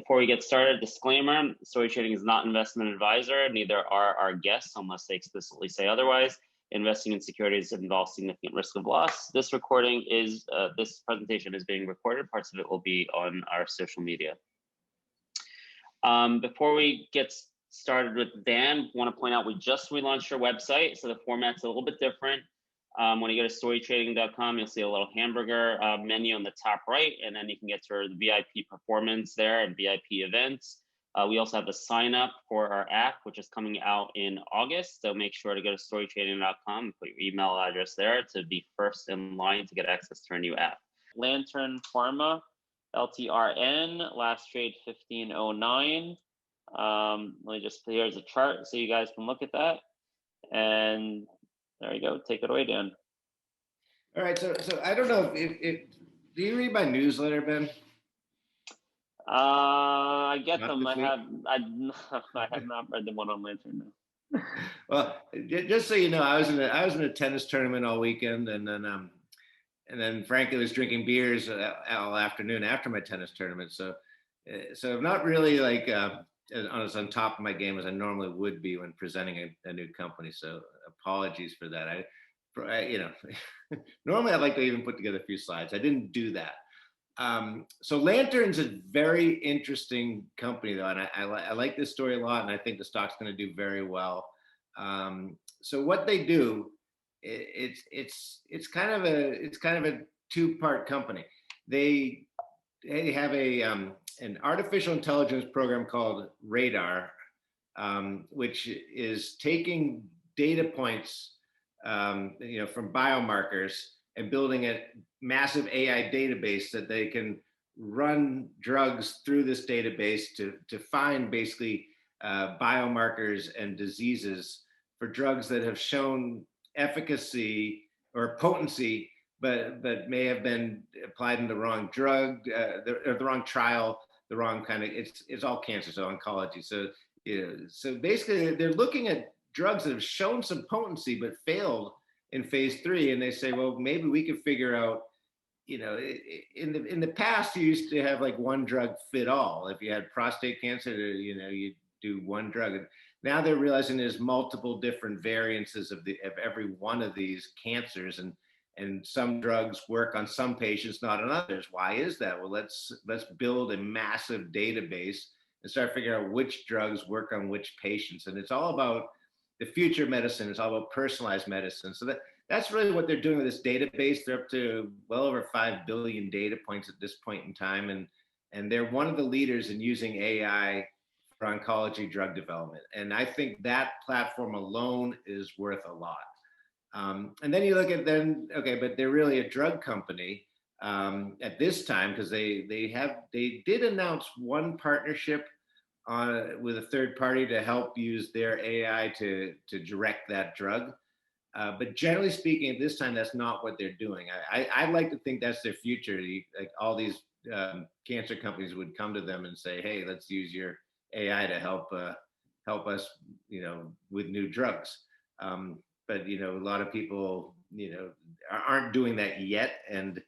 Before we get started, disclaimer, StoryTrading is not an investment advisor, neither are our guests unless they explicitly say otherwise. Investing in securities involves significant risk of loss. This presentation is being recorded. Parts of it will be on our social media. Before we get started with Dan, I want to point out we just relaunched our website, so the format's a little bit different. When you go to StoryTrading.com, you'll see a little hamburger menu on the top right, and then you can get to the VIP performance there and VIP events. We also have a sign up for our app, which is coming out in August. So make sure to go to StoryTrading.com and put your email address there to be first in line to get access to our new app. Lantern Pharma, LTRN, last trade 1509. Here's a chart so you guys can look at that. And there you go. Take it away, Dan. All right. So I don't know if do you read my newsletter, Ben? I get them. I have not read the one on Lantern. No. Well, just so you know, I was in a tennis tournament all weekend, and then frankly was drinking beers all afternoon after my tennis tournament. So I'm not really like as on top of my game as I normally would be when presenting a new company. So apologies for that. I normally I'd like to even put together a few slides. I didn't do that. So Lantern's a very interesting company though, and I like this story a lot, and I think the stock's going to do very well. So what they do, it's kind of a two-part company. They have an artificial intelligence program called Radar, which is taking data points, from biomarkers and building a massive AI database that they can run drugs through this database to find basically biomarkers and diseases for drugs that have shown efficacy or potency, but may have been applied in the wrong drug, the wrong trial, the wrong kind of, it's all cancer, so oncology. So basically they're looking at drugs that have shown some potency but failed in phase 3, and they say, well, maybe we could figure out, in the past you used to have like one drug fit all. If you had prostate cancer, you do one drug. And now they're realizing there's multiple different variances of every one of these cancers, and some drugs work on some patients, not on others. Why is that? Well, let's build a massive database and start figuring out which drugs work on which patients. And it's all about the future of medicine. It's all about personalized medicine. So that's really what they're doing with this database. They're up to well over 5 billion data points at this point in time. And they're one of the leaders in using AI for oncology drug development. And I think that platform alone is worth a lot. And then you look at but they're really a drug company at this time, because they did announce one partnership with a third party to help use their AI to direct that drug. But generally speaking, at this time, that's not what they're doing. I'd like to think that's their future. Like all these cancer companies would come to them and say, hey, let's use your AI to help us, with new drugs. But a lot of people, aren't doing that yet, and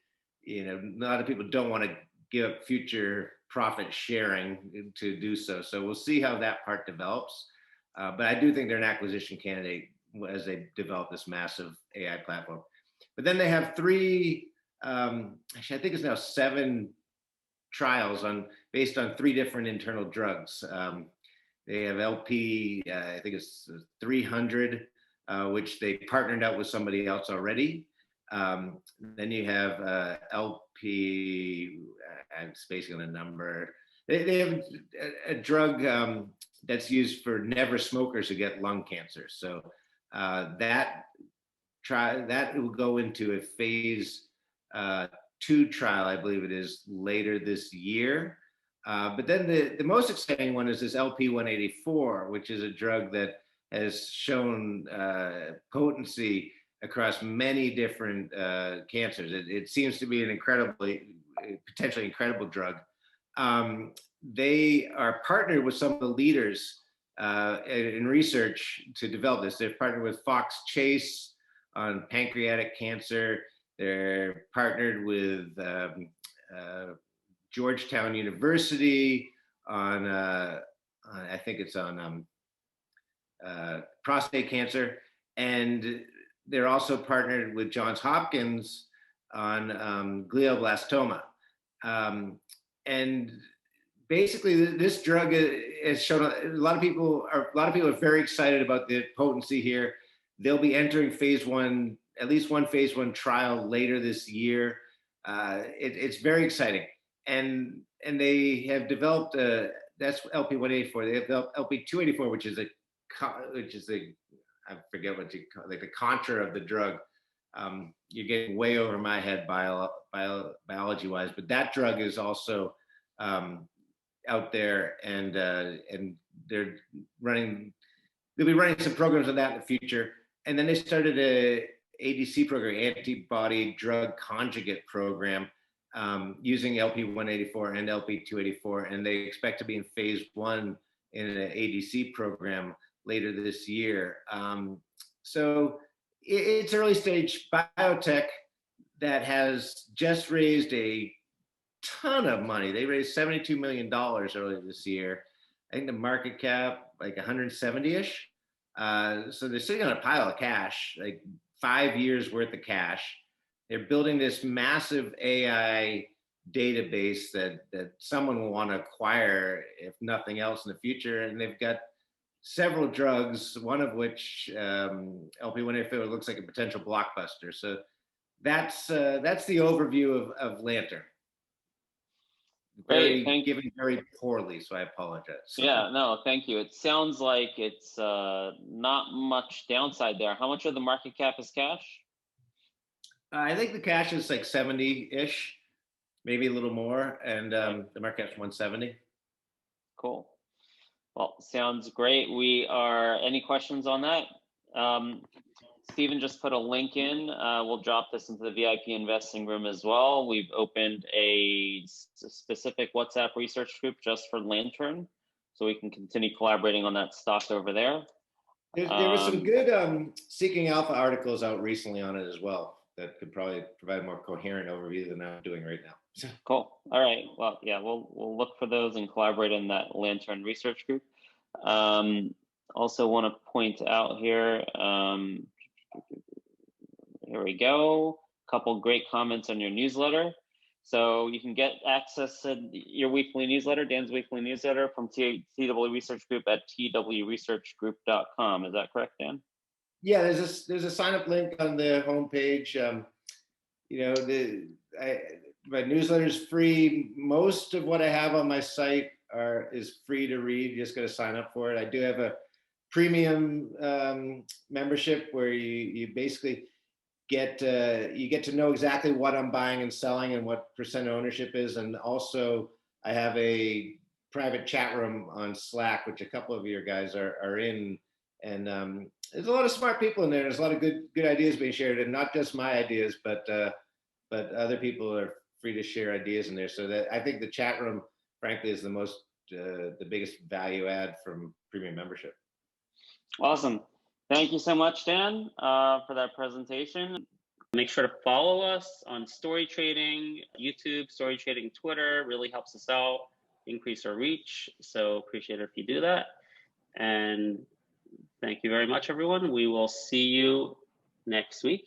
a lot of people don't want to give up future profit sharing to do so. So we'll see how that part develops. But I do think they're an acquisition candidate as they develop this massive AI platform. But then they have 3, actually I think it's now 7 trials based on 3 different internal drugs. They have LP, I think it's 300, which they partnered out with somebody else already. Then you have LP, I'm spacing on a number. They have a drug that's used for never smokers who get lung cancer. So that will go into a phase 2 trial, I believe it is, later this year. But then the most exciting one is this LP-184, which is a drug that has shown potency across many different cancers. It seems to be an potentially incredible drug. They are partnered with some of the leaders in research to develop this. They've partnered with Fox Chase on pancreatic cancer. They're partnered with Georgetown University I think it's on prostate cancer, and they're also partnered with Johns Hopkins on glioblastoma. And basically, this drug has shown a lot of people are very excited about the potency here. They'll be entering phase one, at least one phase one trial later this year. It's very exciting, and they have developed that's LP-184. They have developed LP-284, which is I forget what you call, like the contra of the drug. You're getting way over my head biology wise, but that drug is also out there, and they'll be running some programs on that in the future. And then they started a ADC program, antibody drug conjugate program, using LP-184 and LP-284, and they expect to be in phase one in an ADC program later this year. So it's early stage biotech that has just raised a ton of money. They raised $72 million earlier this year. I think the market cap like 170-ish. So they're sitting on a pile of cash, like 5 years worth of cash. They're building this massive AI database that someone will want to acquire, if nothing else, in the future. And they've got several drugs, one of which LP-184 looks like a potential blockbuster. So that's the overview of Lantern. Given very poorly, so I apologize. Yeah, no, thank you. It sounds like it's not much downside there. How much of the market cap is cash? I think the cash is like 70-ish, maybe a little more, and the market cap's 170. Cool. Well, sounds great. Any questions on that? Stephen just put a link in. We'll drop this into the VIP investing room as well. We've opened a specific WhatsApp research group just for Lantern, so we can continue collaborating on that stock over there. There were some good Seeking Alpha articles out recently on it as well that could probably provide a more coherent overview than I'm doing right now. Cool. All right. Well, yeah, we'll look for those and collaborate in that Lantern research group. Also want to point out here, here we go. A couple great comments on your newsletter. So you can get access to your weekly newsletter, Dan's weekly newsletter, from TW Research Group at twresearchgroup.com. Is that correct, Dan? Yeah, there's a sign up link on the homepage. My newsletter is free. Most of what I have on my site is free to read. You just got to sign up for it. I do have a premium membership where you basically get to know exactly what I'm buying and selling and what percent ownership is. And also I have a private chat room on Slack, which a couple of your guys are in. And there's a lot of smart people in there. There's a lot of good ideas being shared, and not just my ideas, but other people are free to share ideas in there. So that I think the chat room, frankly, is the biggest value add from premium membership. Awesome. Thank you so much, Dan, for that presentation. Make sure to follow us on StoryTrading, YouTube, StoryTrading, Twitter. Really helps us out, increase our reach. So appreciate it if you do that. And thank you very much, everyone. We will see you next week.